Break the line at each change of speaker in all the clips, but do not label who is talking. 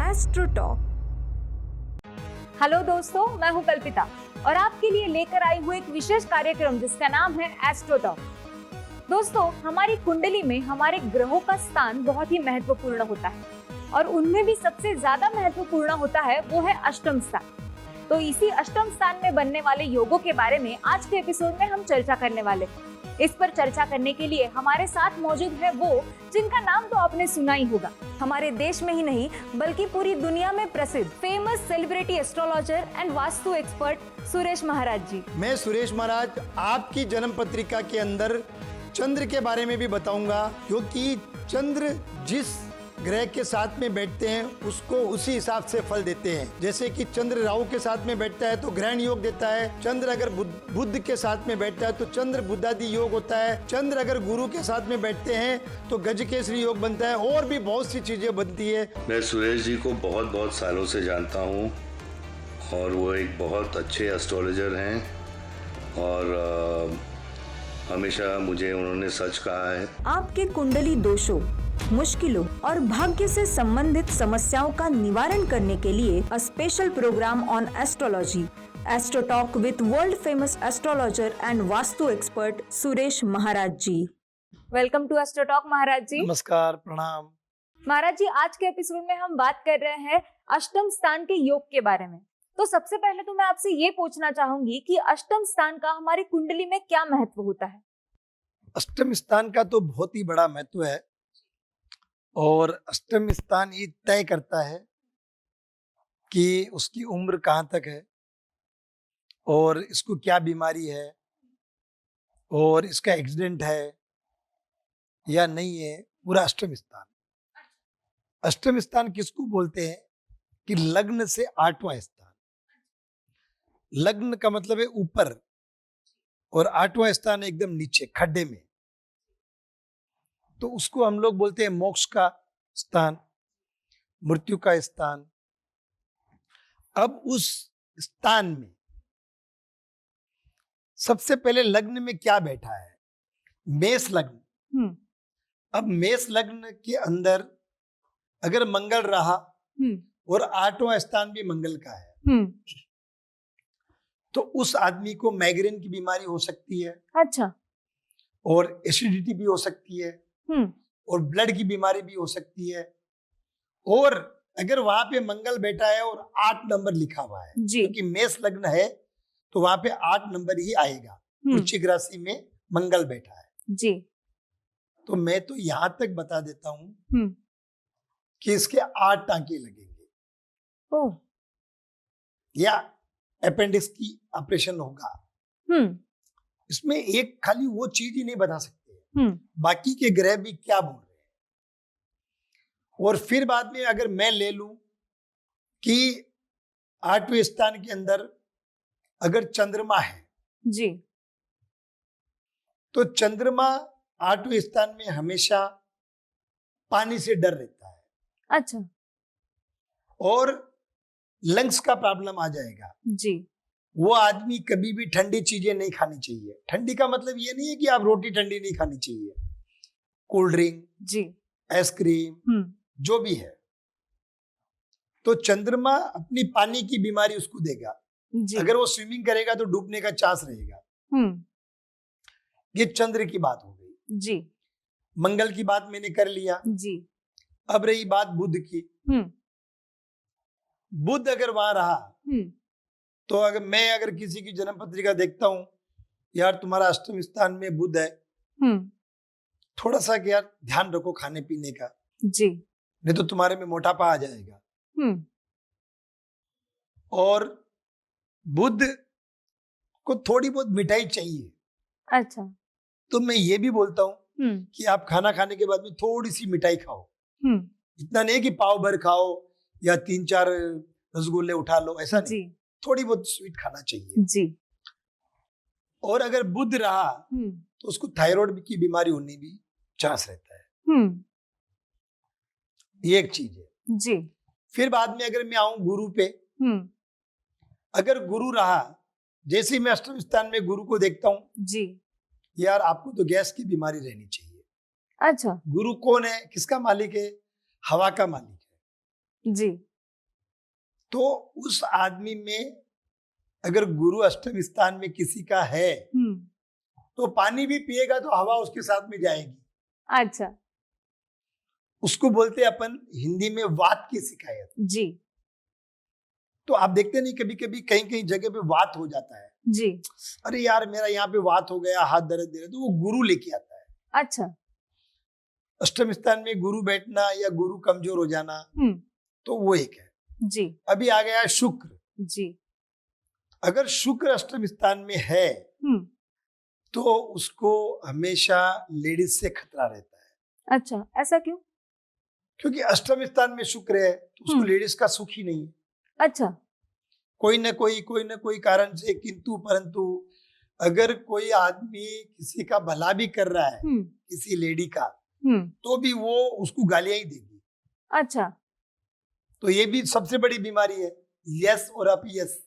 Astro talk. Hello दोस्तों, मैं हूं कल्पिता और आपके लिए लेकर आई हूं एक विशेष कार्यक्रम जिसका नाम है एस्ट्रो टॉक। दोस्तों, हमारी कुंडली में हमारे ग्रहों का स्थान बहुत ही महत्वपूर्ण होता है और उनमें भी सबसे ज्यादा महत्वपूर्ण होता है वो है अष्टम स्थान। तो इसी अष्टम स्थान में बनने वाले योगों के बारे में आज के एपिसोड में हम चर्चा करने वाले हैं। इस पर चर्चा करने के लिए हमारे साथ मौजूद है वो जिनका नाम तो आपने सुना ही होगा। हमारे देश में ही नहीं बल्कि पूरी दुनिया में प्रसिद्ध famous celebrity astrologer and vastu expert Suresh Maharaj ji.
मैं सुरेश महाराज आपकी जन्म पत्रिका के अंदर चंद्र के बारे में भी बताऊंगा, क्योंकि चंद्र जिस ग्रह के साथ में बैठते हैं उसको उसी हिसाब से फल देते हैं। जैसे कि चंद्र राहु के साथ में बैठता है तो ग्रहण योग देता है, चंद्र अगर बुध के साथ में बैठता है तो चंद्र बुधादि योग होता है, चंद्र अगर गुरु के साथ में बैठते हैं तो गजकेसरी योग बनता है, और भी बहुत सी चीजें बनती है।
मैं सुरेश जी को बहुत बहुत सालों से जानता हूँ और वो एक बहुत अच्छे एस्ट्रोलॉजर हैं और हमेशा मुझे उन्होंने सच कहा है।
आपके कुंडली दोषों, मुश्किलों और भाग्य से संबंधित समस्याओं का निवारण करने के लिए a special program on astrology, astro talk with world famous astrologer and vastu expert Suresh Maharaj ji. Welcome to astro talk Maharaj ji.
नमस्कार, प्रणाम
महाराज जी। आज के एपिसोड में हम बात कर रहे हैं अष्टम स्थान के योग के बारे में। तो सबसे पहले तो मैं आपसे ये पूछना चाहूंगी कि अष्टम स्थान का हमारी कुंडली में क्या महत्व होता है?
अष्टम स्थान का तो बहुत ही बड़ा महत्व है और अष्टम स्थान ये तय करता है कि उसकी उम्र कहाँ तक है और इसको क्या बीमारी है और इसका एक्सीडेंट है या नहीं है। पूरा अष्टम स्थान। अष्टम स्थान किसको बोलते हैं कि लग्न से 8वां स्थान। लग्न का मतलब है ऊपर और 8वां स्थान एकदम नीचे खड्डे में, तो उसको हम लोग बोलते हैं मोक्ष का स्थान, मृत्यु का स्थान। अब उस स्थान में सबसे पहले लग्न में क्या बैठा है? मेष लग्न। अब मेष लग्न के अंदर अगर मंगल रहा और 8वां स्थान भी मंगल का है तो उस आदमी को माइग्रेन की बीमारी हो सकती है।
अच्छा।
और एसिडिटी भी हो सकती है और ब्लड की बीमारी भी हो सकती है। और अगर वहां पे मंगल बैठा है और 8 नंबर लिखा हुआ है, क्योंकि मेष लग्न है तो वहां पे 8 नंबर ही आएगा। वृश्चिक राशि में मंगल बैठा है
जी।
तो मैं तो यहां तक बता देता हूं कि इसके 8 टांके लगेंगे।
ओह।
या अपेंडिक्स की ऑपरेशन होगा। इसमें एक खाली वो चीज ही नहीं बता सकते, बाकी के ग्रह भी क्या बोल रहे हैं। और फिर बाद में अगर मैं ले लूं कि 8वें स्थान के अंदर अगर चंद्रमा है
जी,
तो चंद्रमा 8वें स्थान में हमेशा पानी से डर रहता है।
अच्छा।
और लंग्स का प्रॉब्लम आ जाएगा
जी।
वो आदमी कभी भी ठंडी चीजें नहीं खानी चाहिए। ठंडी का मतलब ये नहीं है कि आप रोटी ठंडी नहीं खानी चाहिए, कोल्ड ड्रिंक
जी,
आइसक्रीम जो भी है। तो चंद्रमा अपनी पानी की बीमारी उसको देगा
जी।
अगर वो स्विमिंग करेगा तो डूबने का चांस रहेगा। ये चंद्र की बात हो गई
जी।
मंगल की बात मैंने कर लिया
जी।
अब रही बात बुध की। बुध अगर वहां रहा तो अगर किसी की जन्म पत्रिका देखता हूं, यार तुम्हारा अष्टम स्थान में बुध है, थोड़ा सा यार ध्यान रखो खाने पीने का
जी,
नहीं तो तुम्हारे में मोटापा आ जाएगा। और बुध को थोड़ी बहुत मिठाई चाहिए।
अच्छा।
तो मैं ये भी बोलता हूं कि आप खाना खाने के बाद में थोड़ी सी मिठाई खाओ। इतना नहीं कि पाव भर खाओ या 3-4 रसगुल्ले उठा लो, ऐसा नहीं। थोड़ी बहुत स्वीट खाना चाहिए
जी।
और अगर बुध रहा तो उसको थायराइड की बीमारी होने भी चांस रहता है। ये एक चीज है
जी।
फिर बाद में अगर मैं आऊं गुरु पे, अगर गुरु रहा, जैसे ही मैं अष्टम स्थान में गुरु को देखता हूं
जी,
यार आपको तो गैस की बीमारी रहनी चाहिए।
अच्छा।
गुरु कौन है, किसका मालिक है? हवा का मालिक है
जी।
तो उस आदमी में अगर गुरु अष्टम स्थान में किसी का है तो पानी भी पिएगा तो हवा उसके साथ में जाएगी।
अच्छा
उसको बोलते हैं अपन हिंदी में वात की शिकायत।
जी
तो आप देखते नहीं कभी कभी कहीं कहीं जगह पे वात हो जाता है,
जी।
अरे यार मेरा यहाँ पे वात हो गया, हाथ दर्द दे रहा है, तो वो गुरु लेके आता है।
अच्छा
अष्टम स्थान में गुरु बैठना या गुरु कमजोर हो जाना, तो वो एक है।
जी
अभी आ गया शुक्र।
जी।
अगर शुक्र अष्टम स्थान में है तो उसको हमेशा लेडीज से खतरा रहता है।
अच्छा ऐसा क्यों?
क्योंकि अष्टम स्थान में शुक्र है तो उसको लेडीज का सुख ही नहीं है।
अच्छा
कोई न कोई कारण से, किंतु परंतु अगर कोई आदमी किसी का भला भी कर रहा है, किसी लेडी का, तो भी वो उसको गालियां ही देगी।
अच्छा
तो ये भी सबसे बड़ी बीमारी है, यस और अपयस।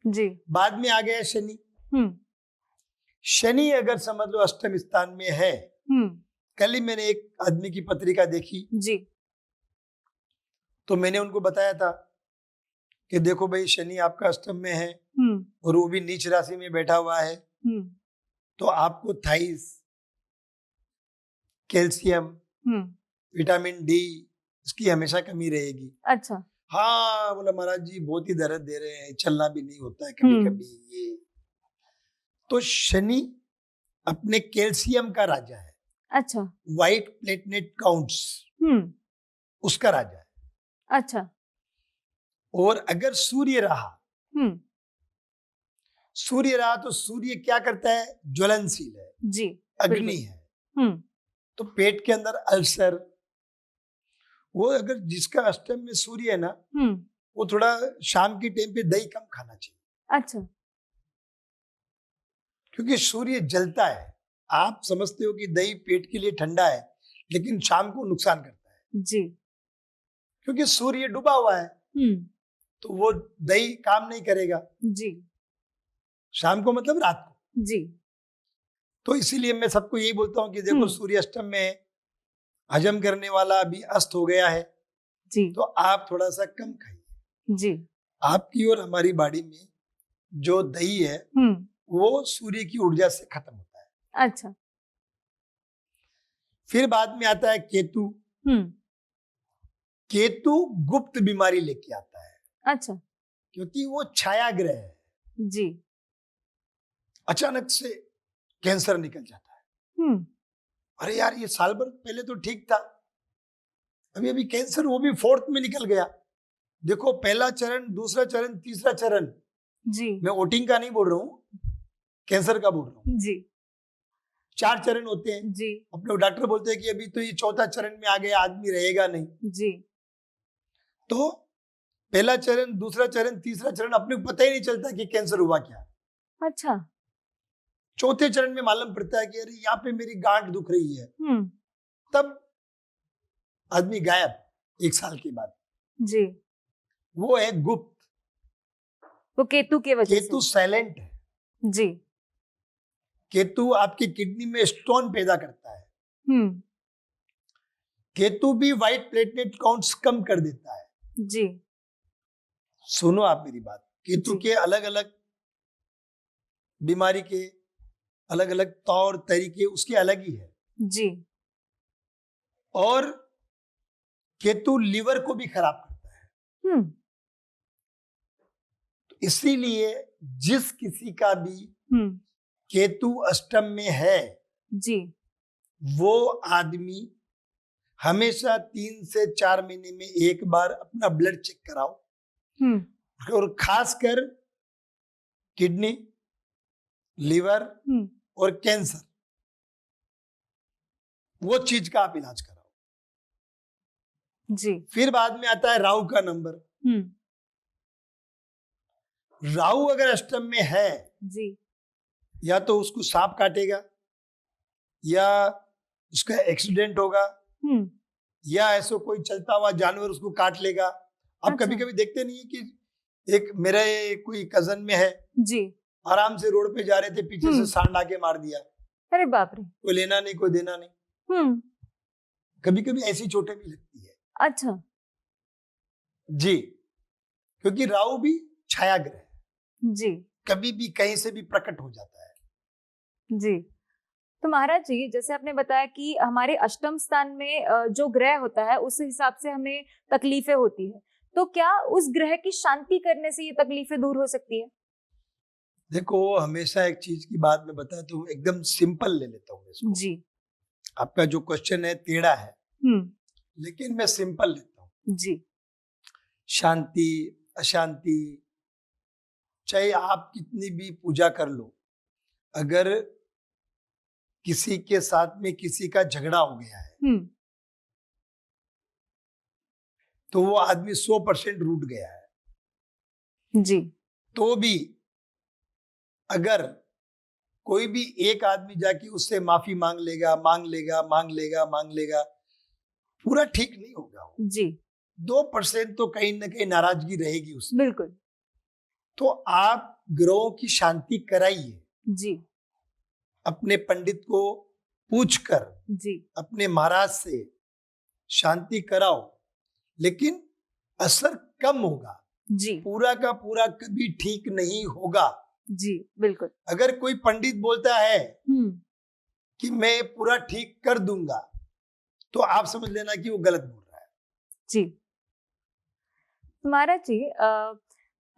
जी।
बाद में आ गया शनि। शनि अगर समझ लो अष्टम स्थान में है, कल ही मैंने एक आदमी की पत्रिका देखी
जी।
तो मैंने उनको बताया था कि देखो भाई शनि आपका अष्टम में है और वो भी नीच राशि में बैठा हुआ है, तो आपको थाइस, कैल्शियम, विटामिन डी इसकी हमेशा कमी रहेगी।
अच्छा
हाँ बोला महाराज जी बहुत ही दर्द दे रहे हैं, चलना भी नहीं होता है कभी कभी ये। तो शनि अपने कैल्शियम का राजा है।
अच्छा
व्हाइट प्लेटलेट काउंट्स उसका राजा है।
अच्छा
और अगर सूर्य रहा तो सूर्य क्या करता है? ज्वलनशील है,
जी
अग्नि है। तो पेट के अंदर अल्सर, वो अगर जिसका अष्टम में सूर्य है ना, वो थोड़ा शाम के टाइम पे दही कम खाना चाहिए।
अच्छा
क्योंकि सूर्य जलता है। आप समझते हो कि दही पेट के लिए ठंडा है, लेकिन शाम को नुकसान करता है।
जी
क्योंकि सूर्य डूबा हुआ है, तो वो दही काम नहीं करेगा।
जी
शाम को मतलब रात को।
जी।
तो इसीलिए मैं सबको यही बोलता हूँ कि देखो सूर्य अष्टम में है, हजम करने वाला अभी अस्त हो गया है,
जी।
तो आप थोड़ा सा कम खाइए।
जी।
आपकी और हमारी बॉडी में जो दही है वो सूर्य की ऊर्जा से खत्म होता है।
अच्छा
फिर बाद में आता है केतु। केतु गुप्त बीमारी लेके आता है।
अच्छा
क्योंकि वो छाया ग्रह है।
जी।
अचानक से कैंसर निकल जाता है। अरे यार ये साल भर पहले तो ठीक था, अभी अभी कैंसर, वो भी फोर्थ में निकल गया। देखो पहला चरण, दूसरा चरण, तीसरा चरण।
जी।
मैं वोटिंग का नहीं बोल रहा हूँ, कैंसर का बोल रहा हूँ।
जी।
4 चरण होते हैं।
जी।
अपने डॉक्टर बोलते हैं कि अभी तो ये चौथा चरण में आ गया, आदमी रहेगा नहीं।
जी।
तो पहला चरण, दूसरा चरण, तीसरा चरण अपने को पता ही नहीं चलता कि कैंसर हुआ क्या।
अच्छा
चौथे चरण में मालूम पड़ता है कि अरे यहाँ पे मेरी गांठ दुख रही है। तब आदमी गायब 1 साल के बाद।
जी।
वो है गुप्त।
वो केतु के वजह
केतु साइलेंट है।
जी।
केतु आपकी किडनी में स्टोन पैदा करता है। केतु भी व्हाइट प्लेटलेट काउंट्स कम कर देता है।
जी।
सुनो आप मेरी बात, केतु के अलग अलग बीमारी के अलग अलग तौर तरीके उसके अलग ही है।
जी।
और केतु लीवर को भी खराब करता है। तो इसीलिए जिस किसी का भी केतु अष्टम में है, जी, वो आदमी हमेशा 3 से 4 महीने में एक बार अपना ब्लड चेक कराओ। और खासकर किडनी, लीवर और कैंसर, वो चीज का आप इलाज कराओ।
जी।
फिर बाद में आता है राहु का नंबर। राहु अगर अष्टम में है, जी, या तो उसको सांप काटेगा, या उसका एक्सीडेंट होगा, या ऐसा कोई चलता हुआ जानवर उसको काट लेगा। आप कभी कभी देखते नहीं है कि एक मेरे कोई कजन में है, जी, आराम से रोड पे जा रहे थे, पीछे से सांड आके मार दिया।
अरे बाप रे।
कोई लेना नहीं, कोई देना नहीं। कभी कभी ऐसी चोटें भी लगती है।
अच्छा।
जी, क्योंकि राहु भी छाया ग्रह है,
जी
कभी भी कहीं से भी प्रकट हो जाता है।
जी। तो महाराज जी, जैसे आपने बताया कि हमारे अष्टम स्थान में जो ग्रह होता है उस हिसाब से हमें तकलीफें होती है, तो क्या उस ग्रह की शांति करने से ये तकलीफें दूर हो सकती है?
देखो, हमेशा एक चीज की बात मैं बताता हूँ, एकदम सिंपल ले लेता हूँ इसको।
जी।
आपका जो क्वेश्चन है टेढ़ा है, लेकिन मैं सिंपल लेता हूँ।
जी
शांति अशांति, चाहे आप कितनी भी पूजा कर लो, अगर किसी के साथ में किसी का झगड़ा हो गया है तो वो आदमी 100% रूठ गया है।
जी
तो भी अगर कोई भी एक आदमी जाके उससे माफी मांग लेगा, पूरा ठीक नहीं होगा वो।
जी
2% तो कहीं ना कहीं नाराजगी रहेगी उसमें।
बिल्कुल।
तो आप ग्रहों की शांति कराइए,
जी
अपने पंडित को पूछकर,
जी
अपने महाराज से शांति कराओ, लेकिन असर कम होगा,
जी
पूरा का पूरा कभी ठीक नहीं होगा।
जी बिल्कुल।
अगर कोई पंडित बोलता है कि मैं पूरा ठीक कर दूंगा, तो आप समझ लेना कि वो गलत बोल रहा है।
जी महाराज जी,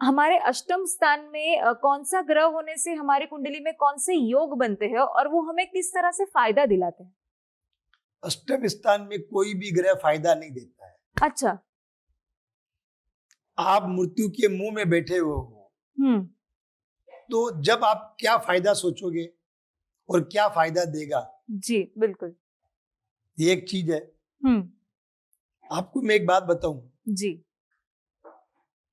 हमारे अष्टम स्थान में कौन सा ग्रह होने से हमारी कुंडली में कौन से योग बनते हैं और वो हमें किस तरह से फायदा दिलाते हैं?
अष्टम स्थान में कोई भी ग्रह फायदा नहीं देता है।
अच्छा।
आप मृत्यु के मुंह में बैठे हुए हो, तो जब आप क्या फायदा सोचोगे और क्या फायदा देगा?
जी बिल्कुल।
ये एक चीज है। आपको मैं एक बात बताऊं,
जी।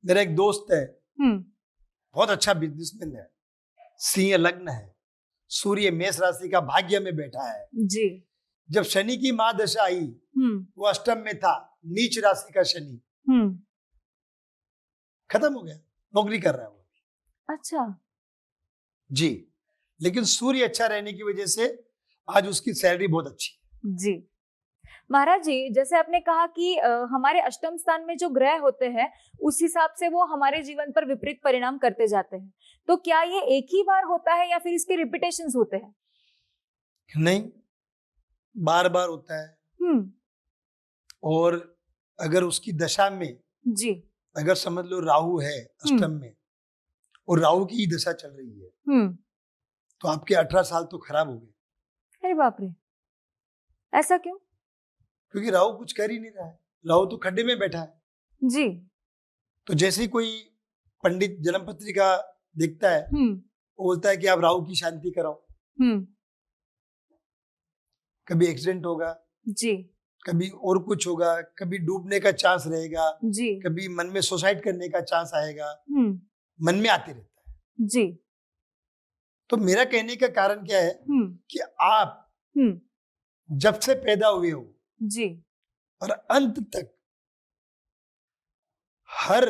मेरा एक दोस्त है, बहुत अच्छा बिजनेसमैन है, सिंह लग्न है, सूर्य मेष राशि का भाग्य में बैठा है।
जी।
जब शनि की महादशा आई, वो अष्टम में था, नीच राशि का शनि, खत्म हो गया, नौकरी कर रहा है वो।
अच्छा।
जी, लेकिन सूर्य अच्छा रहने की वजह से आज उसकी सैलरी बहुत अच्छी है।
जी महाराज जी, जैसे आपने कहा कि हमारे अष्टम स्थान में जो ग्रह होते हैं उस हिसाब से वो हमारे जीवन पर विपरीत परिणाम करते जाते हैं, तो क्या ये एक ही बार होता है या फिर इसके रिपीटेशंस होते हैं?
नहीं, बार बार होता है। और अगर उसकी दशा में,
जी,
अगर समझ लो राहु है अष्टम में और राहु की ही दशा चल रही है, तो आपके 18 साल तो खराब हो गए।
अरे बाप रे, ऐसा क्यों?
क्योंकि राहु कुछ कर ही नहीं रहा है, राहु तो खड्डे में बैठा है।
जी।
तो जैसे ही कोई पंडित जन्म पत्रिका देखता है, वो बोलता है कि आप राहु की शांति कराओ। कभी एक्सीडेंट होगा,
जी,
कभी और कुछ होगा, कभी डूबने का चांस रहेगा,
जी,
कभी मन में सुसाइड करने का चांस आएगा, मन में आते रहता है।
जी।
तो मेरा कहने का कारण क्या है कि आप जब से पैदा हुए हो
जी,
और अंत तक हर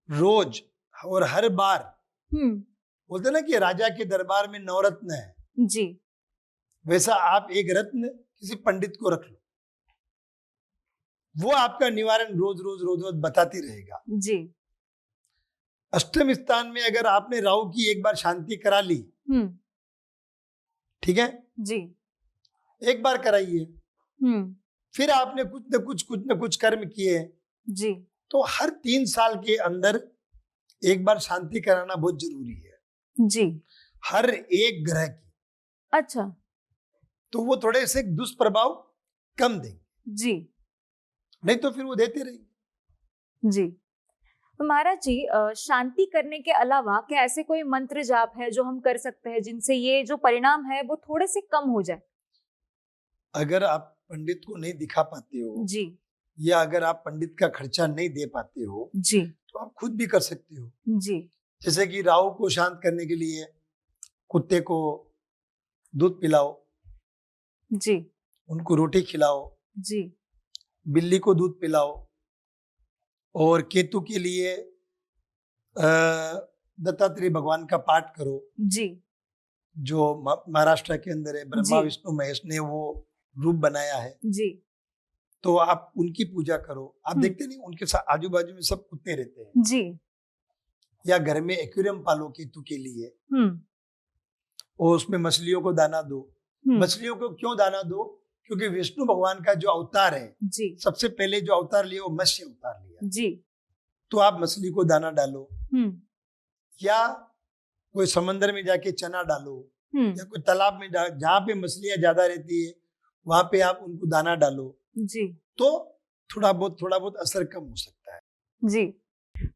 रोज और हर बार, बोलते ना कि राजा के दरबार में नवरत्न है,
जी,
वैसा आप एक रत्न किसी पंडित को रख लो, वो आपका निवारण रोज रोज रोज रोज बताती रहेगा।
जी।
अष्टम स्थान में अगर आपने राहु की एक बार शांति करा ली, ठीक है,
जी,
एक बार कराइए, फिर आपने कुछ न कुछ कर्म किए,
जी,
तो हर 3 साल के अंदर एक बार शांति कराना बहुत जरूरी है।
जी।
हर एक ग्रह की।
अच्छा।
तो वो थोड़े से दुष्प्रभाव कम देंगे।
जी।
नहीं तो फिर वो देते रहेंगे।
जी। तो महाराज जी, शांति करने के अलावा क्या ऐसे कोई मंत्र जाप है जो हम कर सकते हैं जिनसे ये जो परिणाम है वो थोड़े से कम हो जाए?
अगर आप पंडित को नहीं दिखा पाते हो
जी,
या अगर आप पंडित का खर्चा नहीं दे पाते हो,
जी,
तो आप खुद भी कर सकते हो।
जी,
जैसे कि राहु को शांत करने के लिए कुत्ते को दूध पिलाओ,
जी,
उनको रोटी खिलाओ,
जी,
बिल्ली को दूध पिलाओ, और केतु के लिए दत्तात्रेय भगवान का पाठ करो,
जी,
जो महाराष्ट्र के अंदर है, ब्रह्मा
जी।
विष्णु महेश ने वो रूप बनाया है।
जी,
तो आप उनकी पूजा करो। आप देखते नहीं उनके साथ आजू बाजू में सब कुत्ते रहते हैं,
जी।
या घर में एक्वेरियम पालो केतु के लिए,
हम्म।
और उसमें मछलियों को दाना दो। मछलियों को क्यों दाना दो? क्योंकि विष्णु भगवान का जो अवतार है,
जी
सबसे पहले जो अवतार लिया वो मत्स्य अवतार लिया,
जी।
तो आप मछली को दाना डालो, या कोई समंदर में जाके चना डालो, या कोई तालाब में जहाँ पे मछलियां ज्यादा रहती है वहां पे आप उनको दाना डालो,
जी।
तो थोड़ा बहुत असर कम हो सकता है।
जी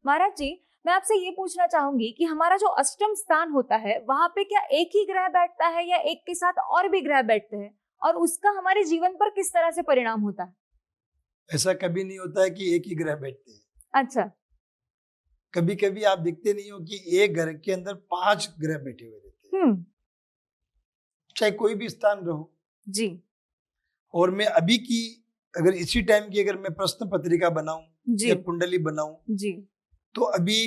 महाराज जी, मैं आपसे ये पूछना चाहूंगी कि हमारा जो अष्टम स्थान होता है वहां पे क्या एक ही ग्रह बैठता है या एक के साथ और भी ग्रह बैठते हैं, और उसका हमारे जीवन पर किस तरह से परिणाम होता है?
ऐसा कभी नहीं होता है कि एक ही ग्रह बैठते हैं।
अच्छा।
कभी कभी आप देखते नहीं हो कि एक घर के अंदर 5 ग्रह बैठे हुए रहते हैं, चाहे कोई भी स्थान रहो।
जी।
और मैं अभी की अगर इसी टाइम की अगर मैं प्रश्न पत्रिका बनाऊं
जी
या कुंडली बनाऊं,
जी।
तो अभी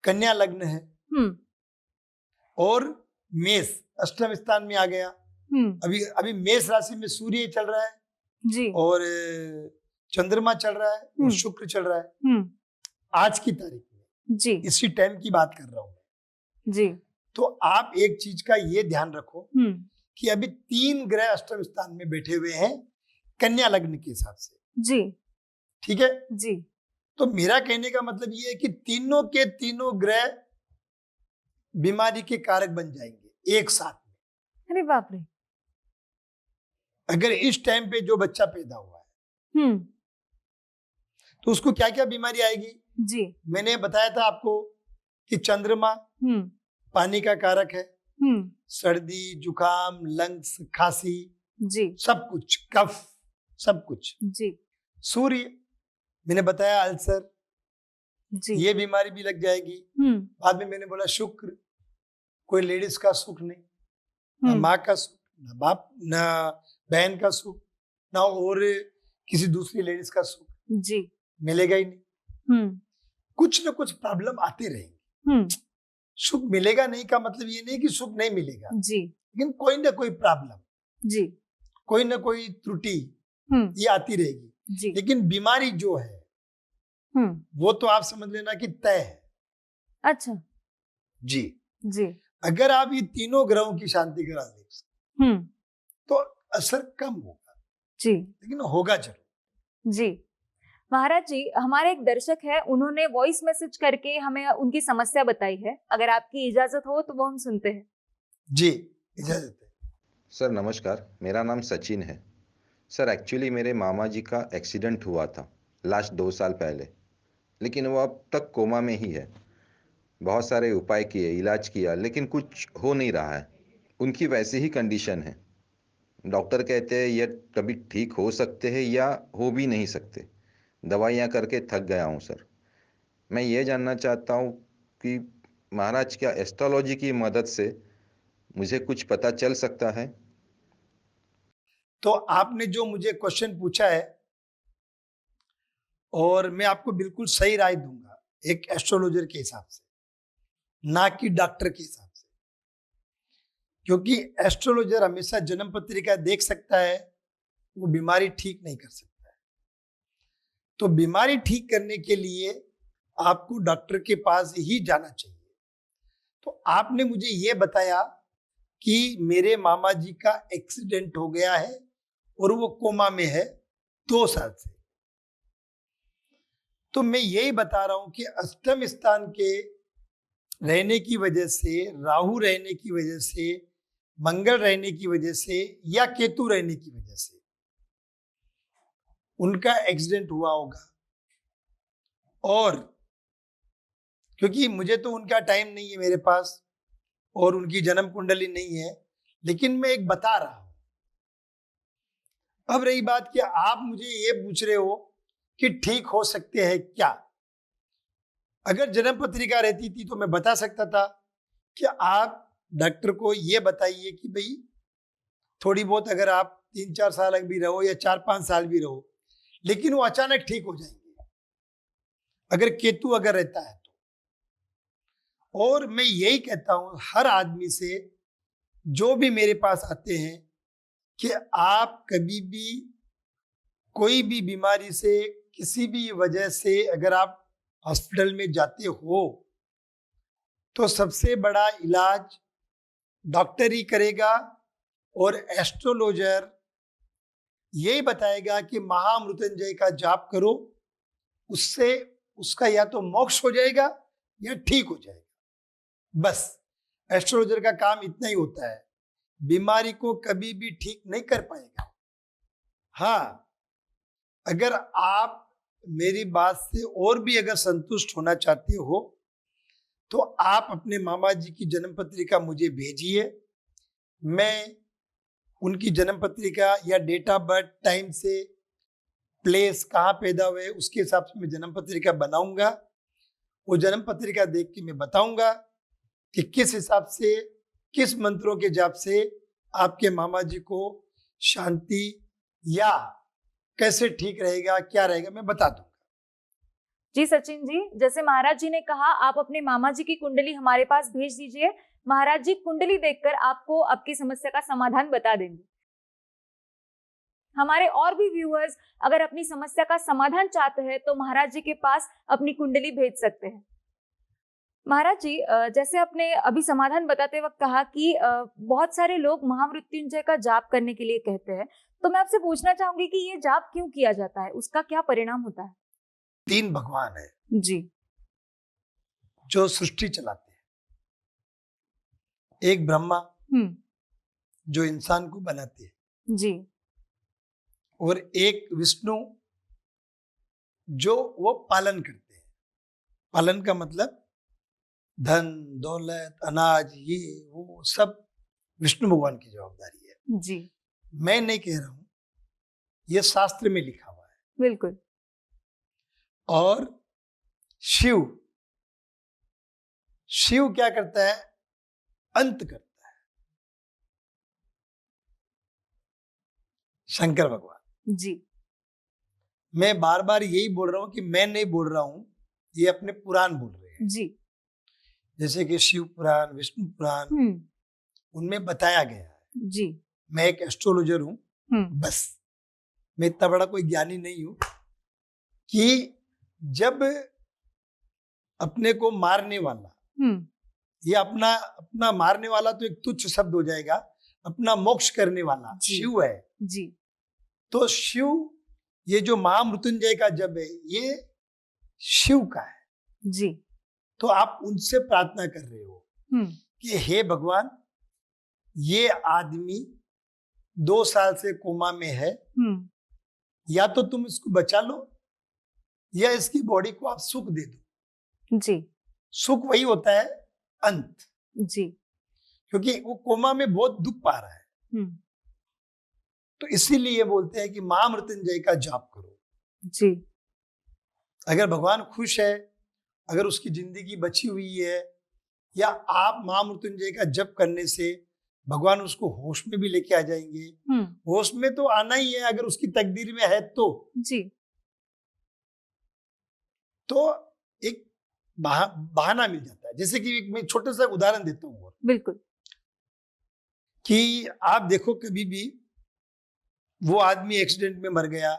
कन्या लग्न है और मेष अष्टम स्थान में आ गया। अभी मेष राशि में सूर्य चल रहा है
जी।
और चंद्रमा चल रहा है और शुक्र चल रहा है आज की तारीख में,
जी
इसी टाइम की बात कर रहा हूं मैं।
जी।
तो आप एक चीज का ये ध्यान रखो कि अभी 3 ग्रह अष्टम स्थान में बैठे हुए हैं कन्या लग्न के हिसाब से।
जी।
ठीक है
जी।
तो मेरा कहने का मतलब ये है कि तीनों के तीनों ग्रह बीमारी के कारक बन जाएंगे एक साथ में।
अरे बाप रे।
अगर इस टाइम पे जो बच्चा पैदा हुआ है तो उसको क्या क्या बीमारी आएगी?
जी।
मैंने बताया था आपको कि चंद्रमा पानी का कारक है, सर्दी जुकाम लंग्स खांसी
जी
सब कुछ, कफ सब कुछ।
जी।
सूर्य मैंने बताया अल्सर,
जी।
ये बीमारी भी लग जाएगी। बाद में मैंने बोला शुक्र, कोई लेडीज का सुख नहीं, ना माँ का सुख, ना बाप, ना बहन का सुख, ना और किसी दूसरी लेडीज का सुख
जी
मिलेगा ही नहीं। कुछ ना कुछ प्रॉब्लम आते रहेंगे। सुख मिलेगा नहीं का मतलब ये नहीं कि सुख नहीं मिलेगा
जी,
लेकिन कोई ना कोई प्रॉब्लम
जी,
कोई ना कोई त्रुटि ये आती रहेगी।
जी,
लेकिन बीमारी जो है वो तो आप समझ लेना कि तय है।
अच्छा
जी
जी।
अगर आप ये तीनों ग्रहों की शांति करा दें तो असर कम होगा
जी,
लेकिन होगा जरूर।
जी। महाराज जी, हमारे एक दर्शक है, उन्होंने वॉइस मैसेज करके हमें उनकी समस्या बताई है। अगर आपकी इजाजत हो तो वो हम सुनते हैं।
जी इजाजत है।
सर नमस्कार, मेरा नाम सचिन है। सर एक्चुअली मेरे मामा जी का एक्सीडेंट हुआ था लास्ट 2 साल पहले, लेकिन वो अब तक कोमा में ही है। बहुत सारे उपाय किए, इलाज किया, लेकिन कुछ हो नहीं रहा है। उनकी वैसी ही कंडीशन है। डॉक्टर कहते हैं ये कभी ठीक हो सकते हैं या हो भी नहीं सकते। दवाइयाँ करके थक गया हूँ सर। मैं ये जानना चाहता हूँ कि महाराज क्या एस्ट्रोलॉजी की मदद से मुझे कुछ पता चल सकता है?
तो आपने जो मुझे क्वेश्चन पूछा है और मैं आपको बिल्कुल सही राय दूंगा एक एस्ट्रोलॉजर के हिसाब से, ना कि डॉक्टर के हिसाब से, क्योंकि एस्ट्रोलॉजर हमेशा जन्म पत्रिका देख सकता है, वो बीमारी ठीक नहीं कर सकता है। तो बीमारी ठीक करने के लिए आपको डॉक्टर के पास ही जाना चाहिए। तो आपने मुझे ये बताया कि मेरे मामा जी का एक्सीडेंट हो गया है और वो कोमा में है 2 साल से। तो मैं यही बता रहा हूं कि अष्टम स्थान के रहने की वजह से, राहु रहने की वजह से, मंगल रहने की वजह से या केतु रहने की वजह से उनका एक्सीडेंट हुआ होगा। और क्योंकि मुझे तो उनका टाइम नहीं है मेरे पास और उनकी जन्म कुंडली नहीं है, लेकिन मैं एक बता रहा हूं। अब रही बात कि आप मुझे ये पूछ रहे हो कि ठीक हो सकते हैं क्या। अगर जन्म पत्रिका रहती थी तो मैं बता सकता था कि आप डॉक्टर को ये बताइए कि भाई थोड़ी बहुत अगर आप 3-4 साल भी रहो या 4-5 साल भी रहो, लेकिन वो अचानक ठीक हो जाएंगे अगर केतु अगर रहता है तो। और मैं यही कहता हूं हर आदमी से जो भी मेरे पास आते हैं कि आप कभी भी कोई भी बीमारी से किसी भी वजह से अगर आप हॉस्पिटल में जाते हो तो सबसे बड़ा इलाज डॉक्टर ही करेगा और एस्ट्रोलॉजर यही बताएगा कि महामृत्युंजय का जाप करो, उससे उसका या तो मोक्ष हो जाएगा या ठीक हो जाएगा। बस एस्ट्रोलॉजर का काम इतना ही होता है, बीमारी को कभी भी ठीक नहीं कर पाएगा। हाँ, अगर आप मेरी बात से और भी अगर संतुष्ट होना चाहते हो तो आप अपने मामा जी की जन्म पत्रिका मुझे भेजिए। मैं उनकी जन्म पत्रिका या डेट ऑफ बर्थ, टाइम से, प्लेस, कहाँ पैदा हुए, उसके हिसाब से मैं जन्म पत्रिका बनाऊंगा। वो जन्म पत्रिका देख के मैं बताऊंगा कि किस हिसाब से, किस मंत्रों के जाप से आपके मामा जी को शांति या कैसे ठीक रहेगा, क्या रहेगा, मैं बता दूंगा।
जी सचिन जी, जैसे महाराज जी ने कहा, आप अपने मामा जी की कुंडली हमारे पास भेज दीजिए। महाराज जी कुंडली देखकर आपको आपकी समस्या का समाधान बता देंगे। हमारे और भी व्यूअर्स अगर अपनी समस्या का समाधान चाहते हैं तो महाराज जी के पास अपनी कुंडली भेज सकते हैं। महाराज जी, जैसे आपने अभी समाधान बताते वक्त कहा कि बहुत सारे लोग महामृत्युंजय का जाप करने के लिए कहते हैं, तो मैं आपसे पूछना चाहूंगी कि ये जाप क्यों किया जाता है, उसका क्या परिणाम होता है?
3 भगवान है
जी
जो सृष्टि चलाते हैं। एक ब्रह्मा जो इंसान को बनाते हैं,
जी,
और एक विष्णु जो वो पालन करते हैं। पालन का मतलब धन, दौलत, अनाज, ये वो सब विष्णु भगवान की जवाबदारी है।
जी,
मैं नहीं कह रहा हूं, ये शास्त्र में लिखा हुआ है।
बिल्कुल।
और शिव क्या करता है? अंत करता है। शंकर भगवान।
जी,
मैं बार बार यही बोल रहा हूं कि मैं नहीं बोल रहा हूं, ये अपने पुराण बोल रहे हैं।
जी,
जैसे कि शिव पुराण, विष्णु पुराण, उनमें बताया गया है।
जी,
मैं एक एस्ट्रोलॉजर हूं, बस मैं इतना बड़ा कोई ज्ञानी नहीं हूं कि जब अपने को मारने वाला, ये अपना मारने वाला तो एक तुच्छ शब्द हो जाएगा, अपना मोक्ष करने वाला शिव है।
जी,
तो शिव, ये जो महामृत्युंजय का जप है, ये शिव का है।
जी,
तो आप उनसे प्रार्थना कर रहे हो कि हे भगवान, ये आदमी 2 साल से कोमा में है, या तो तुम इसको बचा लो या इसकी बॉडी को आप सुख दे दो।
जी,
सुख वही होता है अंत,
जी,
क्योंकि वो कोमा में बहुत दुख पा रहा है। तो इसीलिए बोलते हैं कि महामृत्युंजय का जाप करो।
जी,
अगर भगवान खुश है, अगर उसकी जिंदगी बची हुई है, या आप महामृत्युंजय का जप करने से भगवान उसको होश में भी लेके आ जाएंगे। होश में तो आना ही है, अगर उसकी तकदीर में है तो।
जी,
तो एक बहाना मिल जाता है। जैसे कि मैं छोटे सा उदाहरण देता हूँ,
बिल्कुल,
कि आप देखो, कभी भी वो आदमी एक्सीडेंट में मर गया,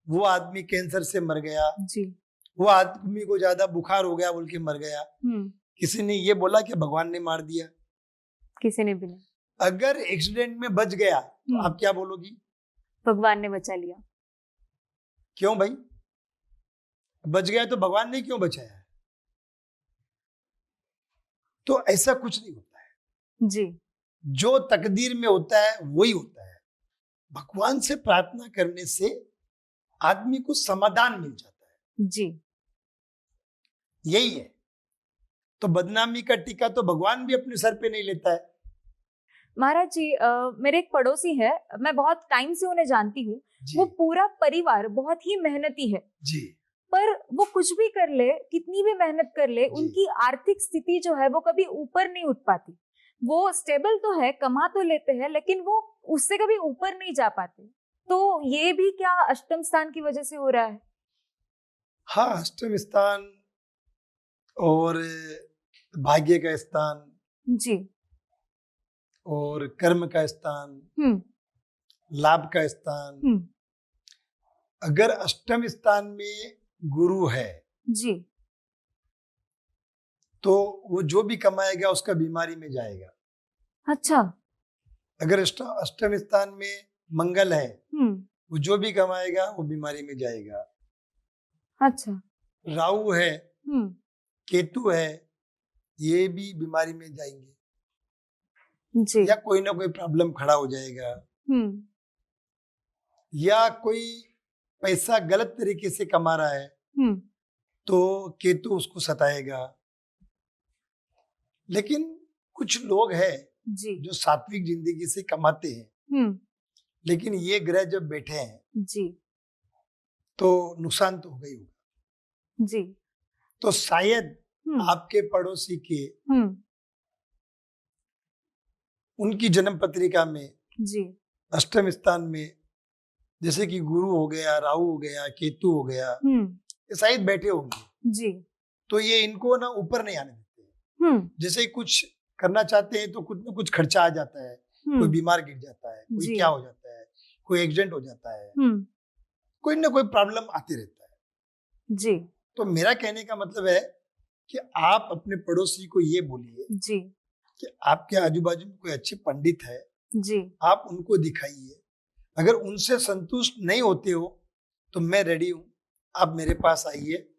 वो आदमी कैंसर से मर गया,
जी,
वो आदमी को ज्यादा बुखार हो गया बोल के मर गया, किसी ने ये बोला कि भगवान ने मार दिया?
किसी ने भी नहीं।
अगर एक्सीडेंट में बच गया तो आप क्या बोलोगी?
भगवान ने बचा लिया।
क्यों भाई? बच गया तो भगवान ने क्यों बचाया? तो ऐसा कुछ नहीं होता है।
जी,
जो तकदीर में होता है वही होता है। भगवान से प्रार्थना करने से आदमी को समाधान मिल जाता है।
जी,
यही है। तो बदनामी का टीका तो भगवान भी अपने सर पे नहीं लेता है।
महाराज जी, मेरे एक पड़ोसी है, मैं बहुत टाइम से उन्हें जानती हूँ। वो पूरा परिवार बहुत ही मेहनती है
जी,
पर वो कुछ भी कर ले, कितनी भी मेहनत कर ले, उनकी आर्थिक स्थिति जो है वो कभी ऊपर नहीं उठ पाती। वो स्टेबल तो है, कमा तो लेते हैं, लेकिन वो उससे कभी ऊपर नहीं जा पाते। तो ये भी क्या अष्टम स्थान की वजह से हो रहा है?
हाँ, अष्टम स्थान और भाग्य का स्थान,
जी,
और कर्म का स्थान, लाभ का स्थान, अगर अष्टम स्थान में गुरु है
जी।
तो वो जो भी कमाएगा उसका बीमारी में जाएगा।
अच्छा।
अगर अष्टम स्थान में मंगल है,
हम्म।
वो जो भी कमाएगा वो बीमारी में जाएगा।
अच्छा।
राहु है,
हम्म।
केतु है, ये भी बीमारी में जाएंगे
जी।
या कोई ना कोई प्रॉब्लम खड़ा हो जाएगा,
हम्म।
या कोई पैसा गलत तरीके से कमा रहा है
हम्म।
तो केतु उसको सताएगा। लेकिन कुछ लोग हैं
जी।
जो सात्विक जिंदगी से कमाते हैं,
हम्म।
लेकिन ये ग्रह जब बैठे हैं
जी।
तो नुकसान तो हो गई होगा।
जी।
तो शायद
हम्म।
आपके पड़ोसी के
हम्म।
उनकी जन्म पत्रिका में
जी।
अष्टम स्थान में जैसे कि गुरु हो गया, राहु हो गया, केतु हो गया,
हम्म।
ये शायद बैठे होंगे।
जी।
तो ये इनको ना ऊपर नहीं आने देते हैं।
हम्म।
जैसे ही कुछ करना चाहते हैं तो कुछ ना कुछ खर्चा आ जाता है, कोई
हम्म।
बीमार गिर जाता है, कोई
जी।
क्या हो जाता है, कोई एक्सीडेंट हो जाता है,
हम्म।
कोई ना कोई प्रॉब्लम आती रहता है।
जी।
तो मेरा कहने का मतलब है कि आप अपने पड़ोसी को ये बोलिए
जी।
कि आपके आजू बाजू में कोई अच्छे पंडित है,
जी।
आप उनको दिखाइए। अगर उनसे संतुष्ट नहीं होते हो तो मैं रेडी हूँ, आप मेरे पास आइए,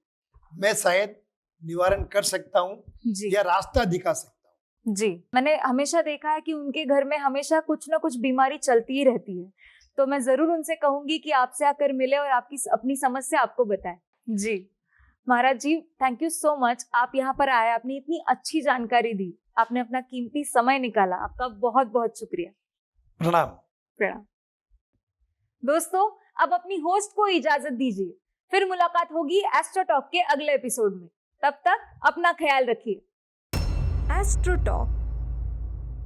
मैं शायद निवारण कर सकता हूँ
जी।
या रास्ता दिखा सकता हूँ।
जी। मैंने हमेशा देखा है कि उनके घर में हमेशा कुछ ना कुछ बीमारी चलती ही रहती है, तो मैं जरूर उनसे कहूंगी कि आपसे आकर मिले और आपकी अपनी समस्या आपको बताएं। जी महाराज जी, थैंक यू सो मच, आप यहाँ पर आए, आपने इतनी अच्छी जानकारी दी, आपने अपना कीमती समय निकाला, आपका बहुत बहुत शुक्रिया।
प्रणाम।
प्रणाम। दोस्तों, अब अपनी होस्ट को इजाजत दीजिए, फिर मुलाकात होगी एस्ट्रो टॉक के अगले एपिसोड में। तब तक अपना ख्याल रखिए।
Astro talk